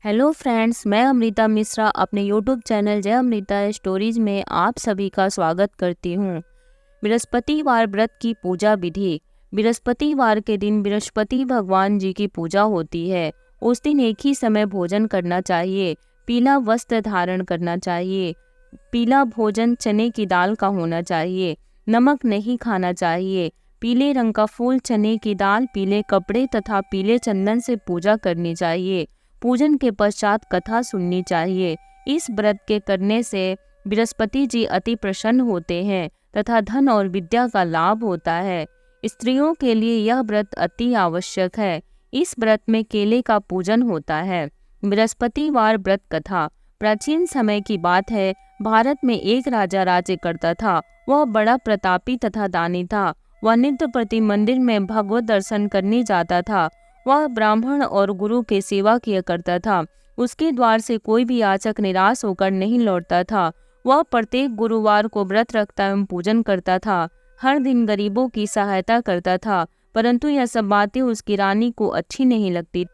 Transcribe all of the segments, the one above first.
Hello friends, मैं अमृता मिश्रा अपने YouTube channel जय अमृता स्टोरीज में आप सभी का स्वागत करती हूँ। बृहस्पतिवार व्रत की पूजा विधि। बृहस्पतिवार के दिन बृहस्पति भगवान जी की पूजा होती है। उस दिन एक ही समय भोजन करना चाहिए। पीला वस्त्र धारण करना चाहिए। पीला भोजन चने की दाल का होना चाहिए। नमक नहीं खाना चाहिए। पीले रंग का फूल, चने की दाल, पीले कपड़े तथा पीले चंदन से पूजा करनी चाहिए। पूजन के पश्चात कथा सुननी चाहिए। इस व्रत के करने से बृहस्पति जी अति प्रसन्न होते हैं तथा धन और विद्या का लाभ होता है। स्त्रियों के लिए यह व्रत अति आवश्यक है। इस व्रत में केले का पूजन होता है। बृहस्पतिवार व्रत कथा। प्राचीन समय की बात है। भारत में एक राजा राज्य करता था। वह बड़ा प्रतापी तथा दानी था। वह नित्य प्रति मंदिर में भगवत दर्शन करने जाता था। वह ब्राह्मण और गुरु के सेवा किया करता था। उसके द्वार से कोई भी याचक निराश होकर नहीं लौटता था। वह प्रत्येक गुरुवार को व्रत रखता एवं पूजन करता था। हर दिन गरीबों की सहायता करता था, परंतु यह सब बातें उसकी रानी को अच्छी नहीं लगती।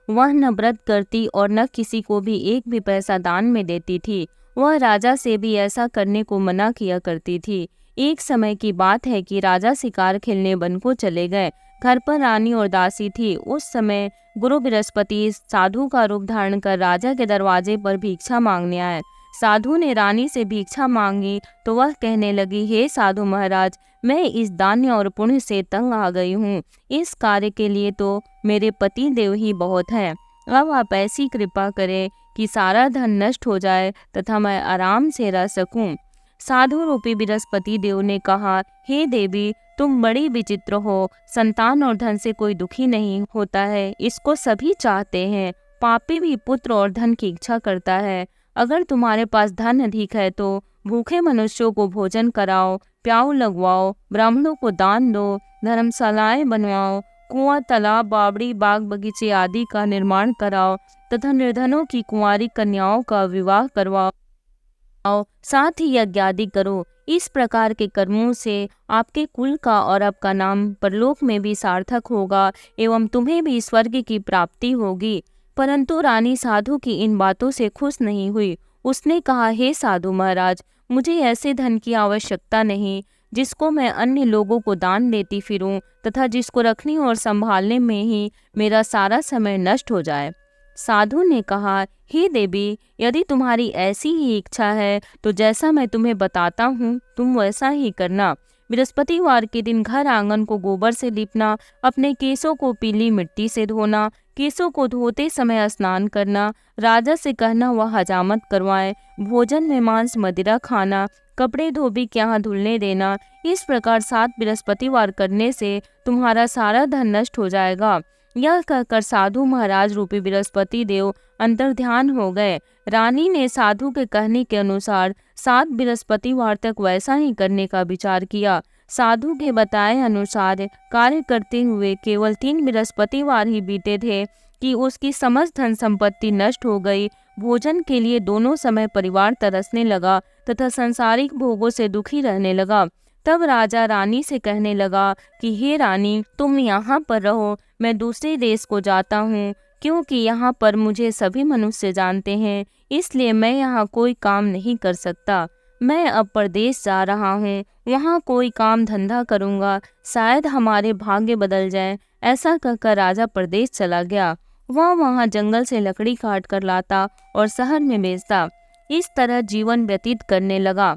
वह न व्रत करती और न किसी को भी एक भी पैसा दान में देती थी। वह राजा से भी ऐसा करने को मना किया करती थी। एक समय की बात है कि राजा शिकार खेलने वन को चले गए। घर पर रानी और दासी थी। उस समय गुरु बृहस्पति साधु का रूप धारण कर राजा के दरवाजे पर भिक्षा मांगने आए। साधु ने रानी से भिक्षा मांगी तो वह कहने लगी, हे साधु महाराज, मैं इस दान्य और पुण्य से तंग आ गई हूँ। इस कार्य के लिए तो मेरे पति देव ही बहुत हैं। अब आप ऐसी कृपा करें कि सारा धन नष्ट हो जाए तथा मैं आराम से रह सकूं। साधु रूपी बृहस्पति देव ने कहा, हे देवी, तुम बड़ी विचित्र हो। संतान और धन से कोई दुखी नहीं होता है, इसको सभी चाहते हैं। पापी भी पुत्र और धन की इच्छा करता है। अगर तुम्हारे पास धन अधिक है तो भूखे मनुष्यों को भोजन कराओ, प्याऊ लगवाओ, ब्राह्मणों को दान दो, धर्मशालाएं बनवाओ, कुआं, तालाब, बावड़ी, बाग बगीचे आदि का निर्माण कराओ तथा निर्धनों की कुंवारी कन्याओं का विवाह करवाओ, साथ ही यज्ञ आदि करो। इस प्रकार के कर्मों से आपके कुल का और आपका नाम परलोक में भी सार्थक होगा एवं तुम्हें भी स्वर्ग की प्राप्ति होगी। परंतु रानी साधु की इन बातों से खुश नहीं हुई। उसने कहा, हे साधु महाराज, मुझे ऐसे धन की आवश्यकता नहीं जिसको मैं अन्य लोगों को दान देती फिरूं तथा जिसको रखने और संभालने में ही मेरा सारा समय नष्ट हो जाए। साधु ने कहा, हे देवी, यदि तुम्हारी ऐसी ही इच्छा है तो जैसा मैं तुम्हें बताता हूँ तुम वैसा ही करना। बृहस्पतिवार के दिन घर आंगन को गोबर से लीपना, अपने केसों को पीली मिट्टी से धोना, केसों को धोते समय स्नान करना, राजा से कहना वह हजामत करवाए, भोजन में मांस मदिरा खाना, कपड़े धोबी के यहाँ धुलने देना। इस प्रकार 7 बृहस्पतिवार करने से तुम्हारा सारा धन नष्ट हो जाएगा। यह कहकर साधु महाराज रूपी बृहस्पति देव अंतर्ध्यान हो गए। रानी ने साधु के कहने के अनुसार 7 बृहस्पतिवार तक वैसा ही करने का विचार किया। साधु के बताए अनुसार कार्य करते हुए केवल 3 बृहस्पतिवार ही बीते थे कि उसकी समस्त धन संपत्ति नष्ट हो गई। भोजन के लिए दोनों समय परिवार तरसने लगा तथा सांसारिक भोगों से दुखी रहने लगा। तब राजा रानी से कहने लगा कि हे रानी, तुम यहाँ पर रहो, मैं दूसरे देश को जाता हूँ, क्योंकि यहाँ पर मुझे सभी मनुष्य जानते हैं, इसलिए मैं यहाँ कोई काम नहीं कर सकता। मैं अब परदेश जा रहा हूँ, वहाँ कोई काम धंधा करूँगा, शायद हमारे भाग्य बदल जाए। ऐसा कहकर राजा परदेश चला गया। वह वहाँ जंगल से लकड़ी काट कर लाता और शहर में बेचता। इस तरह जीवन व्यतीत करने लगा।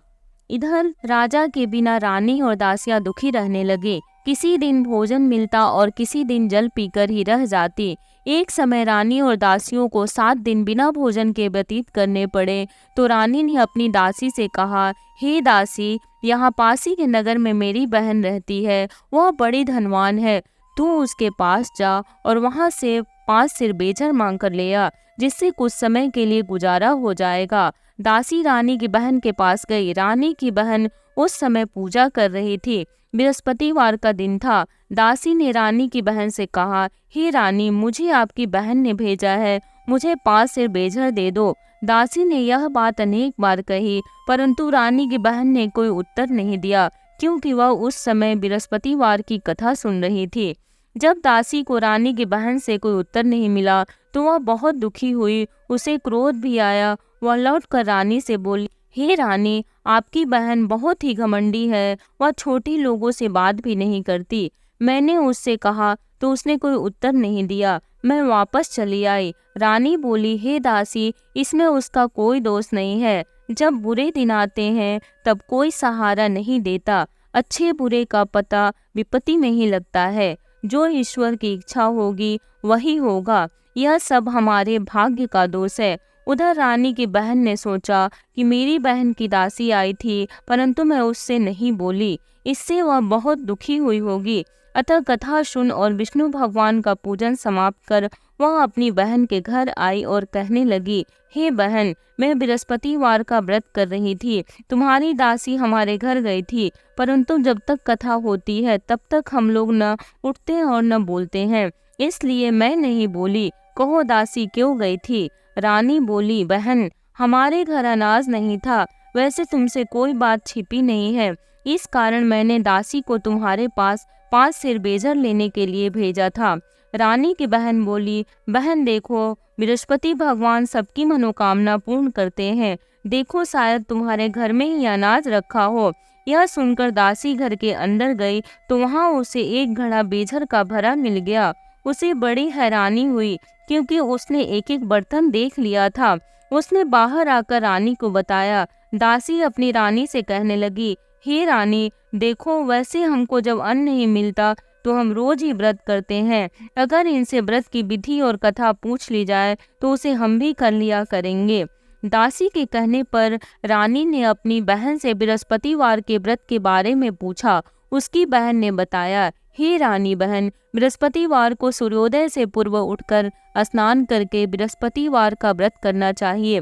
इधर राजा के बिना रानी और दासियां दुखी रहने लगे। किसी दिन भोजन मिलता और किसी दिन जल पीकर ही रह जाती। एक समय रानी और दासियों को 7 दिन बिना भोजन के व्यतीत करने पड़े तो रानी ने अपनी दासी से कहा, हे दासी, यहाँ पास ही के नगर में मेरी बहन रहती है, वह बड़ी धनवान है। तू उसके पास जा और वहाँ से 5 सिर बेजर मांग कर ले आ, जिससे कुछ समय के लिए गुजारा हो जाएगा। दासी रानी की बहन के पास गई। रानी की बहन उस समय पूजा कर रही थी। बृहस्पतिवार का दिन था। दासी ने रानी की बहन से कहा, हे रानी, मुझे आपकी बहन ने भेजा है, मुझे 5 सिर बेजर दे दो। दासी ने यह बात अनेक बार कही, परंतु रानी की बहन ने कोई उत्तर नहीं दिया, क्योंकि वह उस समय बृहस्पतिवार की कथा सुन रही थी। जब दासी को रानी की बहन से कोई उत्तर नहीं मिला तो वह बहुत दुखी हुई, उसे क्रोध भी आया। वह लौटकर रानी से बोली, हे रानी, आपकी बहन बहुत ही घमंडी है, वह छोटे लोगों से बात भी नहीं करती। मैंने उससे कहा तो उसने कोई उत्तर नहीं दिया, मैं वापस चली आई। रानी बोली, हे दासी, इसमें उसका कोई दोष नहीं है। जब बुरे दिन आते हैं तब कोई सहारा नहीं देता, अच्छे बुरे का पता विपत्ति में ही लगता है। जो ईश्वर की इच्छा होगी वही होगा, यह सब हमारे भाग्य का दोष है। उधर रानी की बहन ने सोचा कि मेरी बहन की दासी आई थी परंतु मैं उससे नहीं बोली, इससे वह बहुत दुखी हुई होगी। अतः कथा सुन और विष्णु भगवान का पूजन समाप्त कर वह अपनी बहन के घर आई और कहने लगी, हे बहन, मैं बृहस्पतिवार का व्रत कर रही थी, तुम्हारी दासी हमारे घर गई थी, परंतु जब तक कथा होती है तब तक हम लोग न उठते और न बोलते हैं, इसलिए मैं नहीं बोली। कहो दासी क्यों गई थी? रानी बोली, बहन, हमारे घर अनाज नहीं था, वैसे तुमसे कोई बात छिपी नहीं है, इस कारण मैंने दासी को तुम्हारे पास 5 सिर बेजर लेने के लिए भेजा था। रानी की बहन बोली, बहन देखो, बृहस्पति भगवान सबकी मनोकामना पूर्ण करते हैं, देखो शायद तुम्हारे घर में ही अनाज रखा हो। यह सुनकर दासी घर के अंदर गई तो वहां उसे एक घड़ा बेजर का भरा मिल गया। उसे बड़ी हैरानी हुई क्योंकि उसने एक एक बर्तन देख लिया था। उसने बाहर आकर रानी को बताया। दासी अपनी रानी से कहने लगी, हे रानी, देखो, वैसे हमको जब अन्न नहीं मिलता तो हम रोज ही व्रत करते हैं, अगर इनसे व्रत की विधि और कथा पूछ ली जाए तो उसे हम भी कर लिया करेंगे। दासी के कहने पर रानी ने अपनी बहन से बृहस्पतिवार के व्रत के बारे में पूछा। उसकी बहन ने बताया, हे रानी बहन, बृहस्पतिवार को सूर्योदय से पूर्व उठकर स्नान करके बृहस्पतिवार का व्रत करना चाहिए,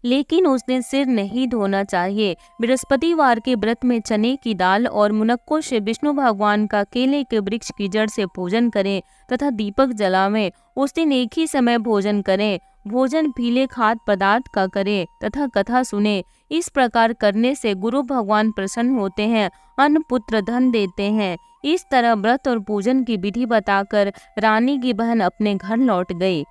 लेकिन उस दिन सिर नहीं धोना चाहिए। बृहस्पतिवार के व्रत में चने की दाल और मुनक्कों से विष्णु भगवान का केले के वृक्ष की जड़ से पूजन करें तथा दीपक जलावें। उस दिन एक ही समय भोजन करें, भोजन पीले खाद्य पदार्थ का करें तथा कथा सुने। इस प्रकार करने से गुरु भगवान प्रसन्न होते हैं, अन्न पुत्र धन देते हैं। इस तरह व्रत और पूजन की विधि बताकर रानी की बहन अपने घर लौट गई।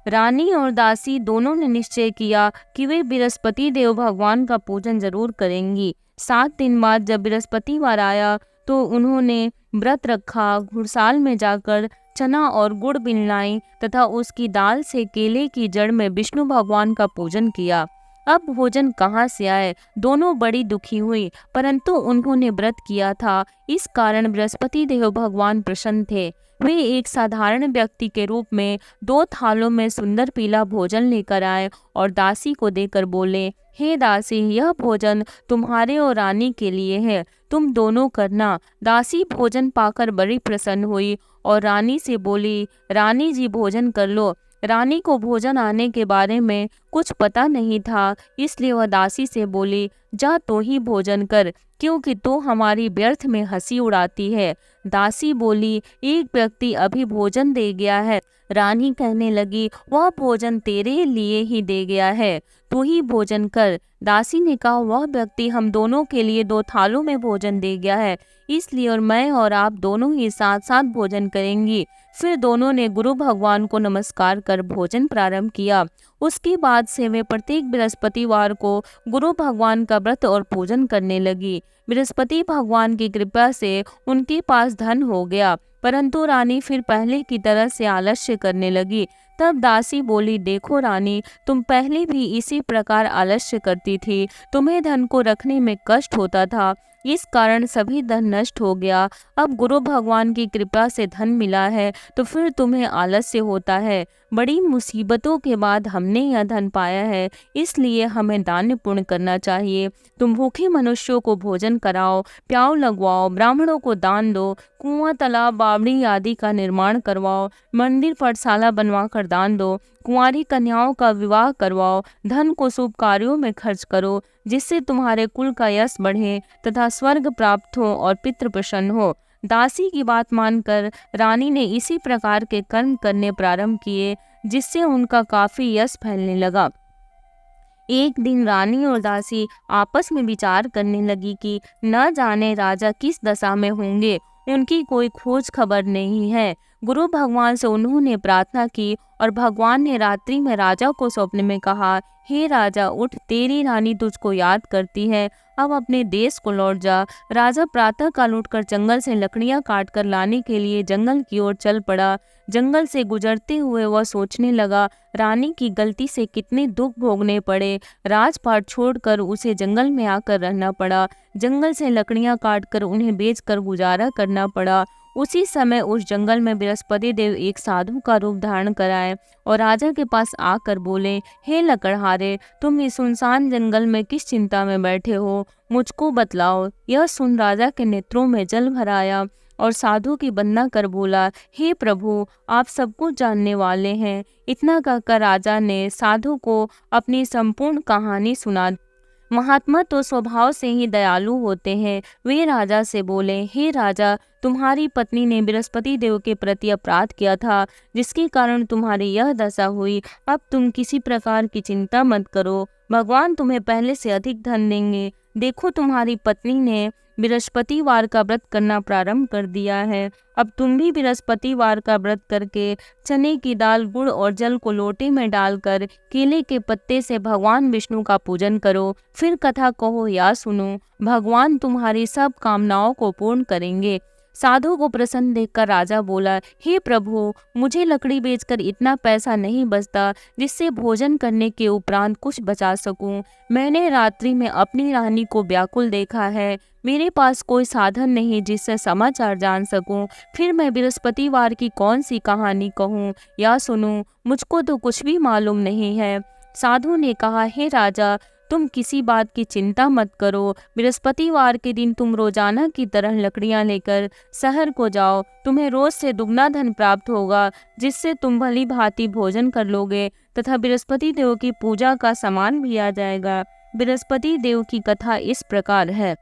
रानी और दासी दोनों ने निश्चय किया कि वे बृहस्पति देव भगवान का पूजन जरूर करेंगी। 7 दिन बाद जब बृहस्पतिवार आया तो उन्होंने व्रत रखा, घुड़साल में जाकर चना और गुड़ बिनलाई तथा उसकी दाल से केले की जड़ में विष्णु भगवान का पूजन किया। अब भोजन कहाँ से आए? दोनों बड़ी दुखी हुई, परंतु उन्होंने व्रत किया था, इस कारण बृहस्पति देव भगवान प्रसन्न थे। वे एक साधारण व्यक्ति के रूप में 2 थालों में सुंदर पीला भोजन लेकर आए और दासी को देकर बोले, हे दासी, यह भोजन तुम्हारे और रानी के लिए है, तुम दोनों करना। दासी भोजन पाकर बड़ी प्रसन्न हुई और रानी से बोली, रानी जी भोजन कर लो। रानी को भोजन आने के बारे में कुछ पता नहीं था, इसलिए वह दासी से बोली, जा तो ही भोजन कर, क्योंकि तो हमारी व्यर्थ में हंसी उड़ाती है। दासी बोली, एक व्यक्ति अभी भोजन दे गया है। रानी कहने लगी, वह भोजन तेरे लिए ही दे गया है, तू ही भोजन कर। दासी ने कहा, वह व्यक्ति हम दोनों के लिए 2 थालों में भोजन दे गया है, इसलिए और मैं और आप दोनों ही साथ साथ भोजन करेंगी। फिर दोनों ने गुरु भगवान को नमस्कार कर भोजन प्रारंभ किया। उसके बाद से वे प्रत्येक बृहस्पतिवार को गुरु भगवान का व्रत और पूजन करने लगी। बृहस्पति भगवान की कृपा से उनके पास धन हो गया, परंतु रानी फिर पहले की तरह से आलस्य करने लगी। तब दासी बोली, देखो रानी, तुम पहले भी इसी प्रकार आलस्य करती थी, तुम्हें धन को रखने में कष्ट होता था, इस कारण सभी धन नष्ट हो गया। अब गुरु भगवान की कृपा से धन मिला है तो फिर तुम्हें आलस्य होता है। बड़ी मुसीबतों के बाद हमने यह धन पाया है, इसलिए हमें दान पुण्य करना चाहिए। तुम भूखे मनुष्यों को भोजन कराओ, प्याऊ लगवाओ, ब्राह्मणों को दान दो, कुआं, तालाब, बावड़ी आदि का निर्माण करवाओ, मंदिर पाठशाला बनवा कर दान दो, कुंवारी कन्याओं का विवाह करवाओ, धन को शुभ कार्यों में खर्च करो, जिससे तुम्हारे कुल का यश बढ़े तथा स्वर्ग प्राप्त हो और पितृ प्रसन्न हो। दासी की बात मानकर रानी ने इसी प्रकार के कर्म करने प्रारंभ किए, जिससे उनका काफी यश फैलने लगा। एक दिन रानी और दासी आपस में विचार करने लगी कि न जाने राजा किस दशा में होंगे उनकी कोई खोज खबर नहीं है। गुरु भगवान से उन्होंने प्रार्थना की और भगवान ने रात्रि में राजा को स्वप्न में कहा, हे राजा उठ, तेरी रानी तुझको याद करती है, अब अपने देश को लौट जा। राजा प्रातः काल उठकर जंगल से लकड़ियां काट कर लाने के लिए जंगल की ओर चल पड़ा। जंगल से गुजरते हुए वह सोचने लगा, रानी की गलती से कितने दुख भोगने पड़े। राजपाट छोड़कर उसे जंगल में आकर रहना पड़ा। जंगल से लकड़ियां काटकर उन्हें बेचकर गुजारा करना पड़ा। उसी समय उस जंगल में बृहस्पति देव एक साधु का रूप धारण कराए और राजा के पास आकर बोले, हे लकड़हारे, तुम इस सुनसान जंगल में किस चिंता में बैठे हो, मुझको बतलाओ। यह सुन राजा के नेत्रों में जल भर आया और साधु की वंदना कर बोला, हे प्रभु, आप सब कुछ जानने वाले हैं। इतना कहकर राजा ने साधु को अपनी संपूर्ण कहानी सुना। महात्मा तो स्वभाव से ही दयालु होते हैं। वे राजा से बोले, हे राजा, तुम्हारी पत्नी ने बृहस्पति देव के प्रति अपराध किया था, जिसके कारण तुम्हारी यह दशा हुई। अब तुम किसी प्रकार की चिंता मत करो, भगवान तुम्हें पहले से अधिक धन देंगे। देखो, तुम्हारी पत्नी ने बृहस्पतिवार का व्रत करना प्रारंभ कर दिया है। अब तुम भी बृहस्पतिवार का व्रत करके चने की दाल, गुड़ और जल को लोटे में डालकर केले के पत्ते से भगवान विष्णु का पूजन करो। फिर कथा कहो या सुनो, भगवान तुम्हारी सब कामनाओं को पूर्ण करेंगे। साधु को प्रसन्न देखकर राजा बोला, हे प्रभु, मुझे लकड़ी बेचकर इतना पैसा नहीं बचता जिससे भोजन करने के उपरांत कुछ बचा सकूं। मैंने रात्रि में अपनी रानी को व्याकुल देखा है। मेरे पास कोई साधन नहीं जिससे समाचार जान सकूं। फिर मैं बृहस्पतिवार की कौन सी कहानी कहूं या सुनूं, मुझको तो कुछ भी मालूम नहीं है। साधु ने कहा, हे राजा, तुम किसी बात की चिंता मत करो। बृहस्पतिवार के दिन तुम रोजाना की तरह लकड़ियां लेकर शहर को जाओ। तुम्हें रोज से दुगना धन प्राप्त होगा, जिससे तुम भली भांति भोजन कर लोगे तथा बृहस्पति देव की पूजा का सामान भी आ जाएगा। बृहस्पति देव की कथा इस प्रकार है।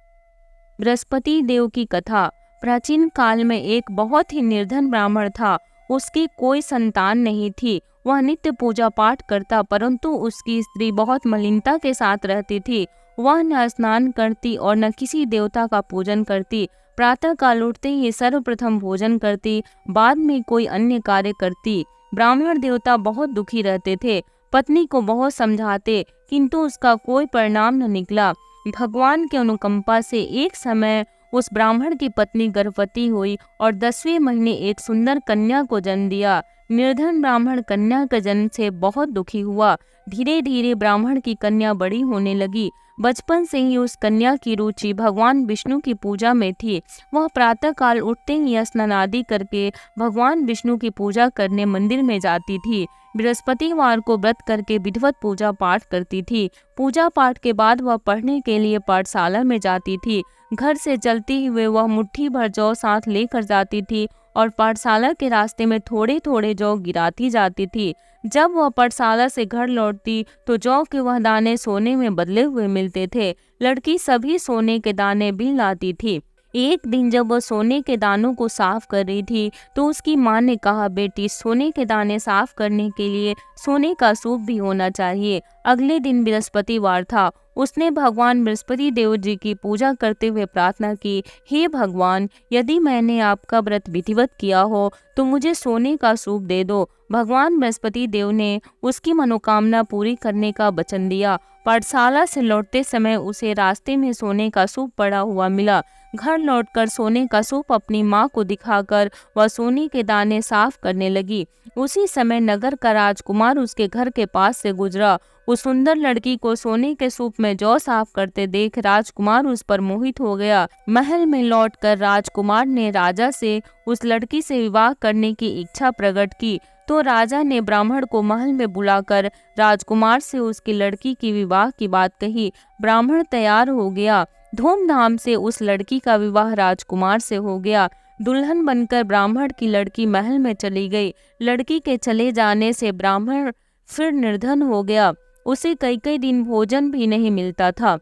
बृहस्पति देव की कथा। प्राचीन काल में एक बहुत ही निर्धन ब्राह्मण था। उसकी कोई संतान नहीं थी। वह नित्य पूजा पाठ करता, परंतु उसकी स्त्री बहुत मलिनता के साथ रहती थी। वह न स्नान करती और न किसी देवता का पूजन करती। प्रातः काल उठते ही सर्वप्रथम भोजन करती, बाद में कोई अन्य कार्य करती। ब्राह्मण देवता बहुत दुखी रहते थे। पत्नी को बहुत समझाते, किंतु उसका कोई परिणाम न निकला। भगवान की अनुकंपा से एक समय उस ब्राह्मण की पत्नी गर्भवती हुई और 10वें महीने एक सुंदर कन्या को जन्म दिया। निर्धन ब्राह्मण कन्या के जन्म से बहुत दुखी हुआ। धीरे धीरे ब्राह्मण की कन्या बड़ी होने लगी। बचपन से ही उस कन्या की रुचि भगवान विष्णु की पूजा में थी। वह प्रातः काल उठते ही स्नान आदि करके भगवान विष्णु की पूजा करने मंदिर में जाती थी। बृहस्पतिवार को व्रत करके विधिवत पूजा पाठ करती थी। पूजा पाठ के बाद वह पढ़ने के लिए पाठशाला में जाती थी। घर से चलते हुए वह मुट्ठी भर जौ साथ लेकर जाती थी और पाठशाला के रास्ते में थोड़े थोड़े जौ गिराती जाती थी। जब वह पाठशाला से घर लौटती तो जौ के वह दाने सोने में बदले हुए मिलते थे। लड़की सभी सोने के दाने भी लाती थी। एक दिन जब वह सोने के दानों को साफ कर रही थी तो उसकी माँ ने कहा, बेटी, सोने के दाने साफ करने के लिए सोने का सूप भी होना चाहिए। अगले दिन बृहस्पतिवार था। उसने भगवान बृहस्पति देव जी की पूजा करते हुए प्रार्थना की, हे भगवान, यदि मैंने आपका व्रत विधिवत किया हो तो मुझे सोने का सूप दे दो। भगवान बृहस्पति देव ने उसकी मनोकामना पूरी करने का वचन दिया। पाठशाला से लौटते समय उसे रास्ते में सोने का सूप पड़ा हुआ मिला। घर लौटकर सोने का सूप अपनी माँ को दिखाकर वह सोने के दाने साफ करने लगी। उसी समय नगर का राजकुमार उसके घर के पास से गुजरा। उस सुंदर लड़की को सोने के सूप में जौ साफ करते देख राजकुमार उस पर मोहित हो गया। महल में लौटकर राजकुमार ने राजा से उस लड़की से विवाह करने की इच्छा प्रकट की। तो राजा ने ब्राह्मण को महल में बुलाकर राजकुमार से उसकी लड़की की विवाह की बात कही। ब्राह्मण तैयार हो गया। धूमधाम से उस लड़की का विवाह राजकुमार से हो गया। दुल्हन बनकर ब्राह्मण की लड़की महल में चली गई। लड़की के चले जाने से ब्राह्मण फिर निर्धन हो गया। उसे कई कई दिन भोजन भी नहीं मिलता था।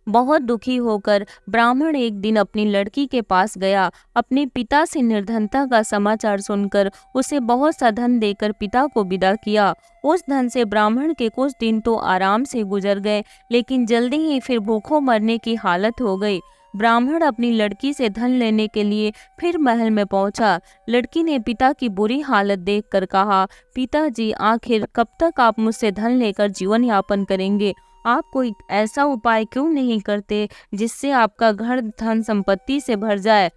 बहुत दुखी होकर ब्राह्मण एक दिन अपनी लड़की के पास गया। अपने पिता से निर्धनता का समाचार सुनकर उसे बहुत सा धन देकर पिता को विदा किया। उस धन से ब्राह्मण के कुछ दिन तो आराम से गुजर गए, लेकिन जल्दी ही फिर भूखों मरने की हालत हो गई। ब्राह्मण अपनी लड़की से धन लेने के लिए फिर महल में पहुंचा। लड़की ने पिता की बुरी हालत देखकर कहा, पिताजी, आखिर कब तक आप मुझसे धन लेकर जीवन यापन करेंगे? आप कोई ऐसा उपाय क्यों नहीं करते जिससे आपका घर धन संपत्ति से भर जाए?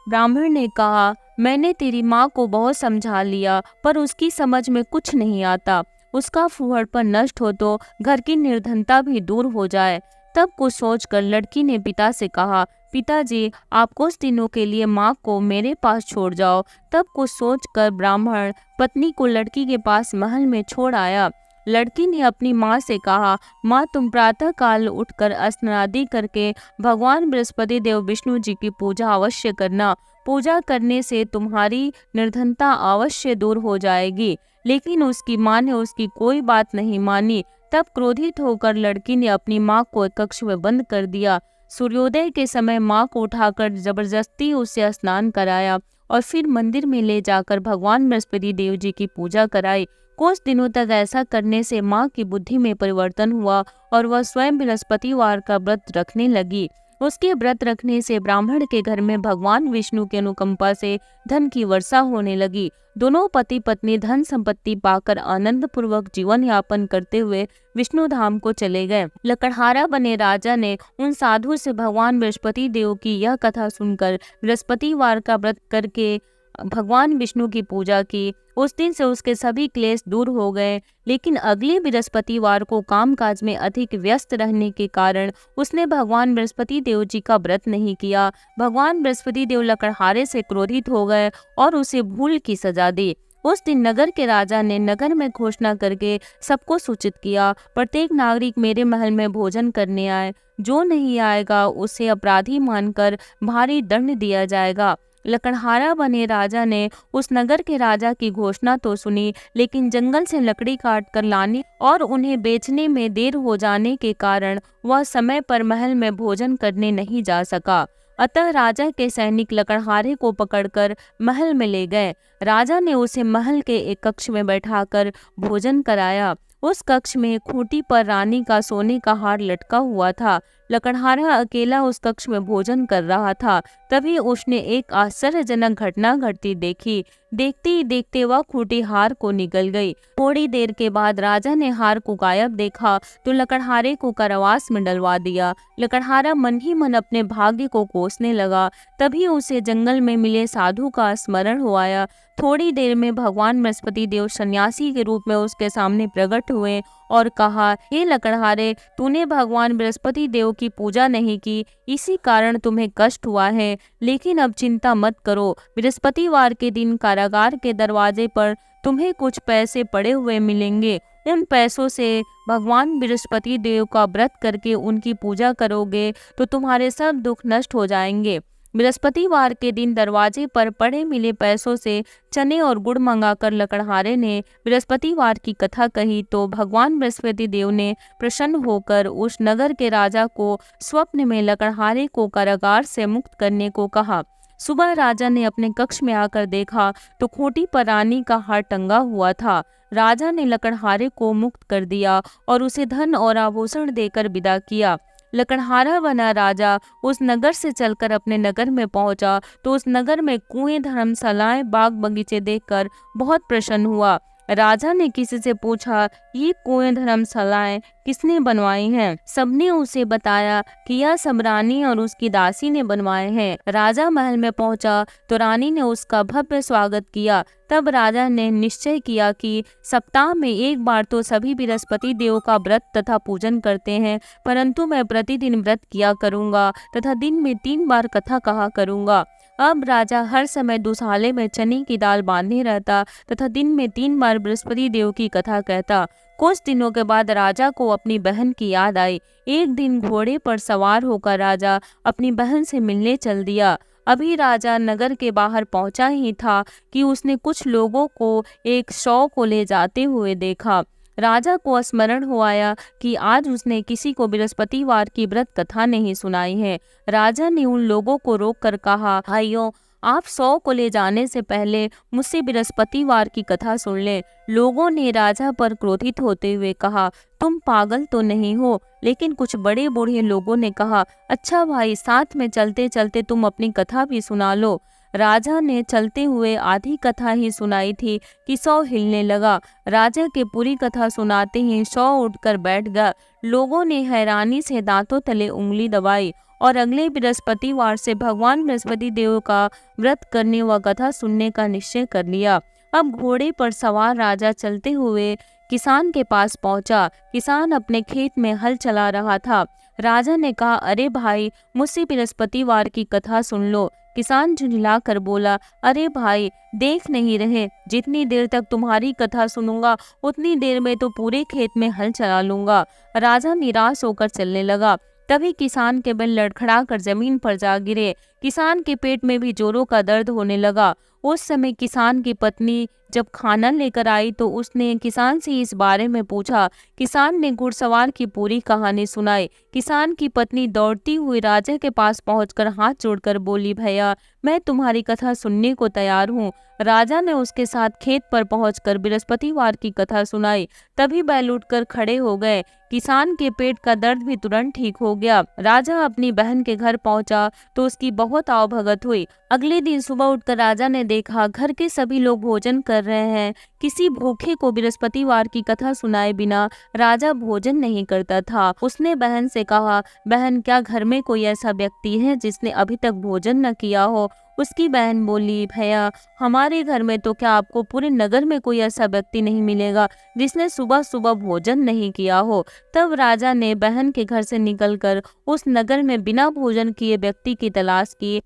ब्राह्मण ने कहा, मैंने तेरी माँ को बहुत समझा लिया, पर उसकी समझ में कुछ नहीं आता। उसका फूहड़पन नष्ट हो तो घर की निर्धनता भी दूर हो जाए। तब कुछ सोचकर लड़की ने पिता से कहा, पिताजी, आप कुछ दिनों के लिए माँ को मेरे पास छोड़ जाओ। तब कुछ सोचकर ब्राह्मण पत्नी को लड़की के पास महल में छोड़ आया। लड़की ने अपनी माँ से कहा, माँ, तुम प्रातः काल उठकर स्नानादि करके भगवान बृहस्पति देव विष्णु जी की पूजा अवश्य करना। पूजा करने से तुम्हारी निर्धनता अवश्य दूर हो जाएगी। लेकिन उसकी माँ ने उसकी कोई बात नहीं मानी। तब क्रोधित होकर लड़की ने अपनी माँ को एक कक्ष में बंद कर दिया। सूर्योदय के समय माँ को उठाकर जबरदस्ती उससे स्नान कराया और फिर मंदिर में ले जाकर भगवान बृहस्पति देव जी की पूजा कराई। कुछ दिनों तक ऐसा करने से माँ की बुद्धि में परिवर्तन हुआ और वह स्वयं बृहस्पतिवार का व्रत रखने लगी। उसके व्रत रखने से ब्राह्मण के घर में भगवान विष्णु की अनुकंपा से धन की वर्षा होने लगी। दोनों पति पत्नी धन संपत्ति पाकर आनंद पूर्वक जीवन यापन करते हुए विष्णु धाम को चले गए। लकड़हारा बने राजा ने उन साधु से भगवान बृहस्पति देव की यह कथा सुनकर बृहस्पतिवार का व्रत करके भगवान विष्णु की पूजा की। उस दिन से उसके सभी क्लेश दूर हो गए। लेकिन अगले बृहस्पतिवार को कामकाज में अधिक व्यस्त रहने के कारण उसने भगवान बृहस्पति देव जी का व्रत नहीं किया। भगवान बृहस्पति देव लकड़हारे से क्रोधित हो गए और उसे भूल की सजा दी। उस दिन नगर के राजा ने नगर में घोषणा करके सबको सूचित किया, प्रत्येक नागरिक मेरे महल में भोजन करने आए। जो नहीं आएगा उसे अपराधी मानकर भारी दंड दिया जाएगा। लकड़हारा बने राजा ने उस नगर के राजा की घोषणा तो सुनी, लेकिन जंगल से लकड़ी काट कर लाने और उन्हें बेचने में देर हो जाने के कारण वह समय पर महल में भोजन करने नहीं जा सका। अतः राजा के सैनिक लकड़हारे को पकड़कर महल में ले गए। राजा ने उसे महल के एक कक्ष में बैठाकर भोजन कराया। उस कक्ष में खूंटी पर रानी का सोने का हार लटका हुआ था। लकड़हारा अकेला उस कक्ष में भोजन कर रहा था। तभी उसने एक आश्चर्यजनक घटना घटती देखी। देखते ही देखते वह खूंटी हार को निकल गई। थोड़ी देर के बाद राजा ने हार को गायब देखा तो लकड़हारे को कारावास में डलवा दिया। लकड़हारा मन ही मन अपने भाग्य को कोसने लगा। तभी उसे जंगल में मिले साधु का स्मरण हो आया। थोड़ी देर में भगवान बृहस्पति देव सन्यासी के रूप में उसके सामने प्रकट हुए और कहा, हे लकड़हारे, तूने भगवान बृहस्पति देव की पूजा नहीं की, इसी कारण तुम्हें कष्ट हुआ है। लेकिन अब चिंता मत करो, बृहस्पतिवार के दिन कारागार के दरवाजे पर तुम्हें कुछ पैसे पड़े हुए मिलेंगे। उन पैसों से भगवान बृहस्पति देव का व्रत करके उनकी पूजा करोगे तो तुम्हारे सब दुख नष्ट हो जाएंगे। बृहस्पतिवार के दिन दरवाजे पर पड़े मिले पैसों से चने और गुड़ मंगाकर लकड़हारे ने बृहस्पतिवार की कथा कही तो भगवान बृहस्पति देव ने प्रसन्न होकर उस नगर के राजा को स्वप्न में लकड़हारे को कारागार से मुक्त करने को कहा। सुबह राजा ने अपने कक्ष में आकर देखा तो खूंटी पर रानी का हार टंगा हुआ था। राजा ने लकड़हारे को मुक्त कर दिया और उसे धन और आभूषण देकर विदा किया। लकड़हारा बना राजा उस नगर से चलकर अपने नगर में पहुंचा तो उस नगर में कुएं, धर्मशालाएं, बाग बगीचे देखकर बहुत प्रसन्न हुआ। राजा ने किसी से पूछा, ये कुएं, धर्मशालाएं किसने बनवाई हैं? सबने उसे बताया कि यह सब रानी और उसकी दासी ने बनवाए हैं। राजा महल में पहुंचा तो रानी ने उसका भव्य स्वागत किया। तब राजा ने निश्चय किया कि सप्ताह में एक बार तो सभी बृहस्पति देव का व्रत तथा पूजन करते हैं, परंतु मैं प्रतिदिन व्रत किया करूंगा तथा दिन में 3 बार कथा कहा करूंगा। अब राजा हर समय दुसाले में चने की दाल बांधे रहता तथा दिन में 3 बार बृहस्पति देव की कथा कहता। कुछ दिनों के बाद राजा को अपनी बहन की याद आई। एक दिन घोड़े पर सवार होकर राजा अपनी बहन से मिलने चल दिया। अभी राजा नगर के बाहर पहुंचा ही था कि उसने कुछ लोगों को एक शव को ले जाते हुए देखा। राजा को स्मरण हो आया कि आज उसने किसी को बृहस्पतिवार की व्रत कथा नहीं सुनाई है। राजा ने उन लोगों को रोककर कहा, भाइयों, आप 100 को ले जाने से पहले मुझसे बृहस्पतिवार की कथा सुन लें। लोगों ने राजा पर क्रोधित होते हुए कहा, तुम पागल तो नहीं हो? लेकिन कुछ बड़े बूढ़े लोगों ने कहा, अच्छा भाई, साथ में चलते चलते तुम अपनी कथा भी सुना लो। राजा ने चलते हुए आधी कथा ही सुनाई थी कि 100 हिलने लगा। राजा के पूरी कथा सुनाते ही 100 उठकर बैठ गया। लोगों ने हैरानी से दांतों तले उंगली दबाई और अगले बृहस्पतिवार से भगवान बृहस्पति देव का व्रत करने व कथा सुनने का निश्चय कर लिया। अब घोड़े पर सवार राजा चलते हुए किसान के पास पहुंचा। किसान अपने खेत में हल चला रहा था। राजा ने कहा, अरे भाई, मुझसे बृहस्पतिवार की कथा सुन लो। किसान झुंझला कर बोला, अरे भाई, देख नहीं रहे, जितनी देर तक तुम्हारी कथा सुनूंगा उतनी देर में तो पूरे खेत में हल चला लूंगा। राजा निराश होकर चलने लगा। तभी किसान के बैल लड़खड़ा कर जमीन पर जा गिरे। किसान के पेट में भी जोरों का दर्द होने लगा। उस समय किसान की पत्नी जब खाना लेकर आई तो उसने किसान से इस बारे में पूछा। किसान ने घुड़सवार की पूरी कहानी सुनाई। किसान की पत्नी दौड़ती हुई राजा के पास पहुंचकर हाथ जोड़कर बोली, भैया, मैं तुम्हारी कथा सुनने को तैयार हूँ। राजा ने उसके साथ खेत पर पहुंचकर बृहस्पतिवार की कथा सुनाई। तभी बैल उठकर खड़े हो गए। किसान के पेट का दर्द भी तुरंत ठीक हो गया। राजा अपनी बहन के घर पहुंचा तो उसकी बहुत आवभगत हुई। अगले दिन सुबह उठकर राजा ने देखा घर के सभी लोग भोजन कर रहे हैं। किसी भूखे को बृहस्पतिवार की कथा सुनाए बिना राजा भोजन नहीं करता था। उसने बहन से कहा, बहन, क्या घर में कोई ऐसा व्यक्ति है जिसने अभी तक भोजन न किया हो? उसकी बहन बोली, भैया, हमारे घर में तो क्या आपको पूरे नगर में कोई ऐसा व्यक्ति नहीं मिलेगा जिसने सुबह सुबह भोजन नहीं किया हो। तब राजा ने बहन के घर से निकलकर उस नगर में बिना भोजन किए व्यक्ति की तलाश की।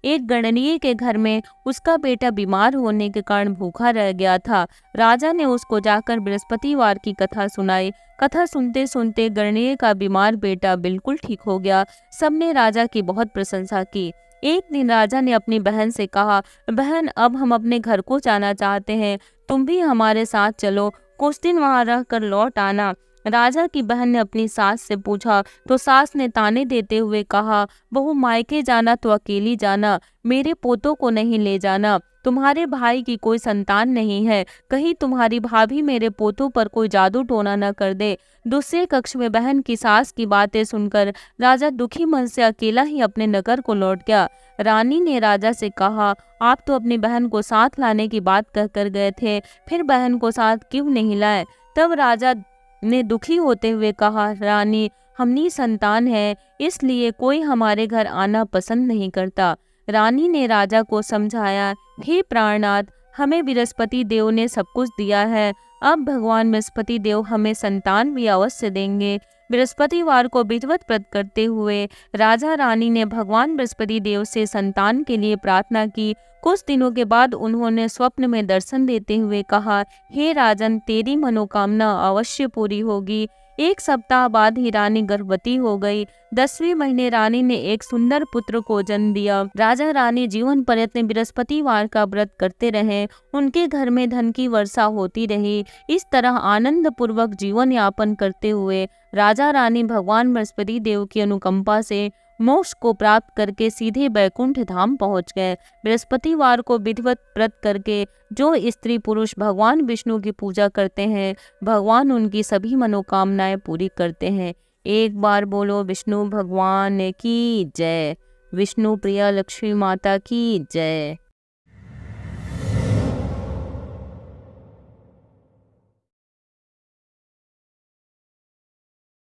एक गणनीय के घर में उसका बेटा बीमार होने के कारण भूखा रह गया था। राजा ने उसको जाकर बृहस्पतिवार की कथा सुनाई। कथा सुनते सुनते गणनीय का बीमार बेटा बिल्कुल ठीक हो गया। सबने राजा की बहुत प्रशंसा की। एक दिन राजा ने अपनी बहन से कहा, बहन, अब हम अपने घर को जाना चाहते हैं, तुम भी हमारे साथ चलो, कुछ दिन वहां रह कर लौट आना। राजा की बहन ने अपनी सास से पूछा तो सास ने ताने देते हुए कहा, बहू, मायके जाना तो अकेली जाना, मेरे पोतों को नहीं ले जाना। तुम्हारे भाई की कोई संतान नहीं है, कहीं तुम्हारी भाभी मेरे पोतों पर कोई जादू टोना न कर दे। दूसरे कक्ष में बहन की सास की बातें सुनकर राजा दुखी मन से अकेला ही अपने नगर को लौट गया। रानी ने राजा से कहा, आप तो अपनी बहन को साथ लाने की बात कहकर गए थे, फिर बहन को साथ क्यों नहीं लाए? तब राजा ने दुखी होते हुए कहा, रानी, हमनी संतान है, इसलिए कोई हमारे घर आना पसंद नहीं करता। रानी ने राजा को समझाया, हे प्राणनाथ, हमें बृहस्पति देव ने सब कुछ दिया है, अब भगवान बृहस्पति देव हमें संतान भी अवश्य देंगे। बृहस्पतिवार को विधिवत व्रत करते हुए राजा रानी ने भगवान बृहस्पति देव से संतान के लिए प्रार्थना की। कुछ दिनों के बाद उन्होंने स्वप्न में दर्शन देते हुए कहा, हे राजन, तेरी मनोकामना अवश्य पूरी होगी। एक सप्ताह बाद ही रानी गर्भवती हो गई। 10वें महीने रानी ने एक सुंदर पुत्र को जन्म दिया। राजा रानी जीवन पर्यंत बृहस्पतिवार का व्रत करते रहे। उनके घर में धन की वर्षा होती रही। इस तरह आनंद पूर्वक जीवन यापन करते हुए राजा रानी भगवान बृहस्पति देव की अनुकंपा से मोक्ष को प्राप्त करके सीधे बैकुंठ धाम पहुंच गए। बृहस्पतिवार को विधिवत व्रत करके जो स्त्री पुरुष भगवान विष्णु की पूजा करते हैं, भगवान उनकी सभी मनोकामनाएं पूरी करते हैं। एक बार बोलो विष्णु भगवान की जय। विष्णु प्रिया लक्ष्मी माता की जय।